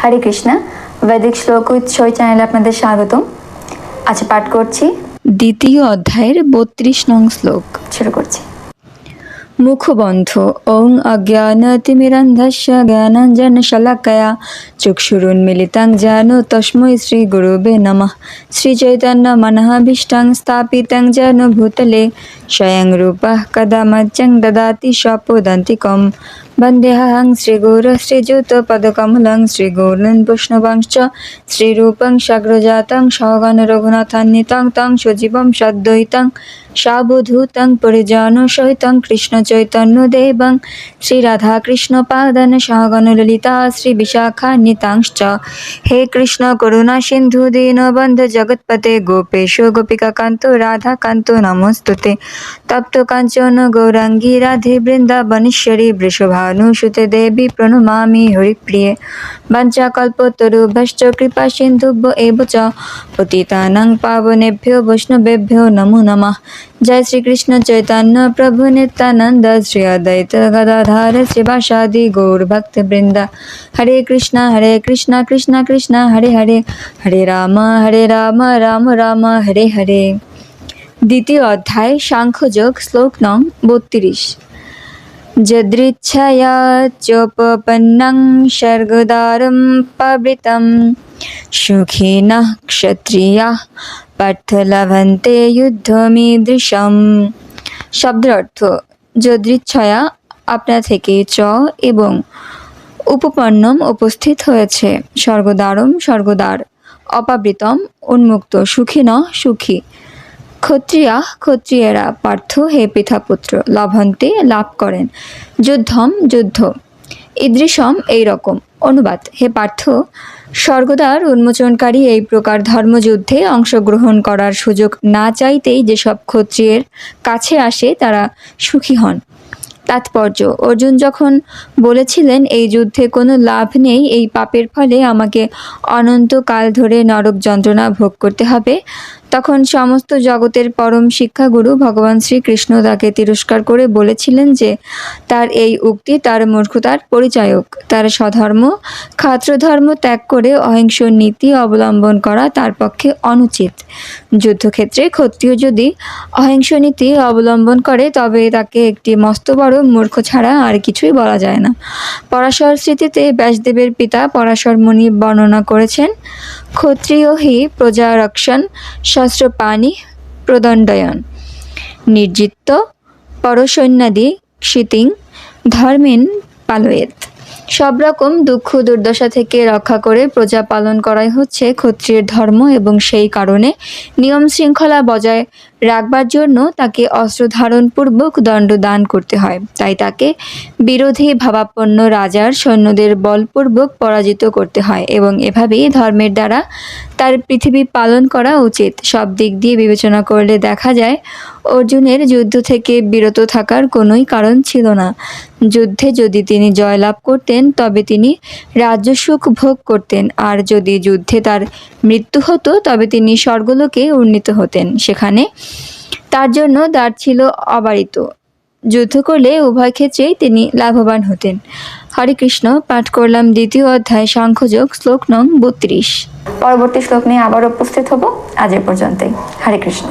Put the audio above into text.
হরে কৃষ্ণা, বৈদিক শ্লোক উইথ সই চ্যানেলে আপনাদের স্বাগতম। আজ পাঠ করছি দ্বিতীয় অধ্যায়ের 32 নং শ্লোক। শুরু করছি। মুখবন্ধ ওং অজ্ঞানতিমিরন্ধস্য জ্ঞানাঞ্জনশলাকয়া চক্ষুরুন্মিলিতাং যেন তস্मै শ্রীগুরুবে নমঃ। শ্রীচৈতন্য মনঃভীষ্টং স্থাপিতং যেন ভূতলে স্বয়ং রূপः কদা মহ্যং দদাতি স্বপদান্তিকम्। বন্দেহং শ্রীগুরুः শ্রীযুতপদকমलं শ্রীগুরুन् বৈষ্ণবাংশ্চ শ্রীরূপং সাগ্রজাतं সগণ রঘুনাথান্বিतं तं সজীবं সদ্বৈतं সাবধূतं পরিজনসহিतं কৃষ্ণ চৈতন্য দেবং শ্রীরাধাকৃষ্ণ পাদন সহগণ ললিতা শ্রী বিশাখান্বিতাংশ্চ। হে কৃষ্ণ করুণা সিন্ধু দীনবন্ধু জগৎপতে গোপেশ গোপিকা কান্ত রাধা কান্ত নমস্তুতে। তপ্ত কাঞ্চন গৌরাঙ্গী রাধে বৃন্দাবনেশ্বরী বৃষভানুসুতে দেবী প্রণমামি হরিপ্রিয়ে। বাঞ্ছাকল্পতরুভ্যশ্চ কৃপা সিন্ধুভ্য এব চ পতিতানাং পাবনেভ্যো বৈষ্ণবেভ্যো নমো নমঃ। জয় শ্রীকৃষ্ণ চৈতন্য প্রভু নিত্যানন্দ শ্রী অদ্বৈত গদাধর শ্রীবাসাদি গৌর ভক্তবৃন্দ। হরে কৃষ্ণ কৃষ্ণ কৃষ্ণ হরে হরে, হরে রাম রাম রাম হরে হরে। দ্বিতীয় অধ্যায় সাংখ্যযোগ, শ্লোক নং 32। যদৃচ্ছয়া চোপপন্নং স্বর্গদ্বারম পাবৃতম সুখিনঃ ক্ষত্রিয়াঃ পার্থ লভন্তে যুদ্ধমীদৃশম। শব্দের অর্থ: যদৃচ্ছয়া আপনা থেকে চ এবং উপপন্নম উপস্থিত হয়েছে, স্বর্গদ্বারম স্বর্গদ্বার, অপাবৃতম উন্মুক্ত, সুখিনঃ সুখী, ক্ষত্রিয়া ক্ষত্রিয়েরা, পার্থ হে পিতাপুত্র, লভন্তে লাভ করেন, যুদ্ধম যুদ্ধ, ঈদৃশম এই রকম। অনুবাদ: হে পার্থ, স্বর্গদ্বার উন্মোচনকারী এই প্রকার ধর্মযুদ্ধে অংশগ্রহণ করার সুযোগ না চাইতেই যেসব ক্ষত্রিয়ের কাছে আসে তারা সুখী হন। তাৎপর্য: অর্জুন যখন বলেছিলেন এই যুদ্ধে কোনো লাভ নেই, এই পাপের ফলে আমাকে অনন্তকাল ধরে নরক যন্ত্রণা ভোগ করতে হবে, তখন সমস্ত জগতের পরম শিক্ষাগুরু ভগবান শ্রীকৃষ্ণ তাকে তিরস্কার করে বলেছিলেন যে তার এই উক্তি তার মূর্খতার পরিচায়ক। তার স্বধর্ম ক্ষাত্রধর্ম ত্যাগ করে অহিংস নীতি অবলম্বন করা তার পক্ষে অনুচিত। যুদ্ধক্ষেত্রে ক্ষত্রিয় যদি অহিংস নীতি অবলম্বন করে তবে তাকে একটি মস্ত বড় মূর্খ ছাড়া আর কিছুই বলা যায় না। পরাশর স্মৃতিতে ব্যাসদেবের পিতা পরাশর মুনি বর্ণনা করেছেন, ক্ষত্রিয় হি প্রজা রক্ষণ শস্ত্রপাণি প্রদণ্ডয়ন নির্জিত পরসৈন্যাদি ক্ষিতিং ধর্মেন পালয়েত। সব রকম দুঃখ দুর্দশা থেকে রক্ষা করে প্রজা পালন করাই হচ্ছে ক্ষত্রিয়ের ধর্ম, এবং সেই কারণে নিয়ম শৃঙ্খলা বজায় রাখবার জন্য তাকে অস্ত্র ধারণ পূর্বক দণ্ড দান করতে হয়। তাই তাকে বিরোধী ভাবাপন্ন রাজার সৈন্যদের বলপূর্বক পরাজিত করতে হয়, এবং এভাবেই ধর্মের দ্বারা তার পৃথিবী পালন করা উচিত। সব দিক দিয়ে বিবেচনা করলে দেখা যায় অর্জুনের যুদ্ধ থেকে বিরত থাকার কোনোই কারণ ছিল না। যুদ্ধে যদি তিনি জয়লাভ করতেন তবে তিনি রাজ্যসুখ ভোগ করতেন, আর যদি যুদ্ধে তার মৃত্যু হতো তবে তিনি স্বর্গলোকে উন্নীত হতেন, সেখানে তার জন্য দ্বার ছিল অবারিত। যুদ্ধ করলে উভয় ক্ষেত্রেই তিনি লাভবান হতেন। হরে কৃষ্ণ। পাঠ করলাম দ্বিতীয় অধ্যায় সাংখ্যযোগ, শ্লোক নং 32। পরবর্তী শ্লোক নিয়ে আবার উপস্থিত হব। আজ এ পর্যন্তই। হরে কৃষ্ণ।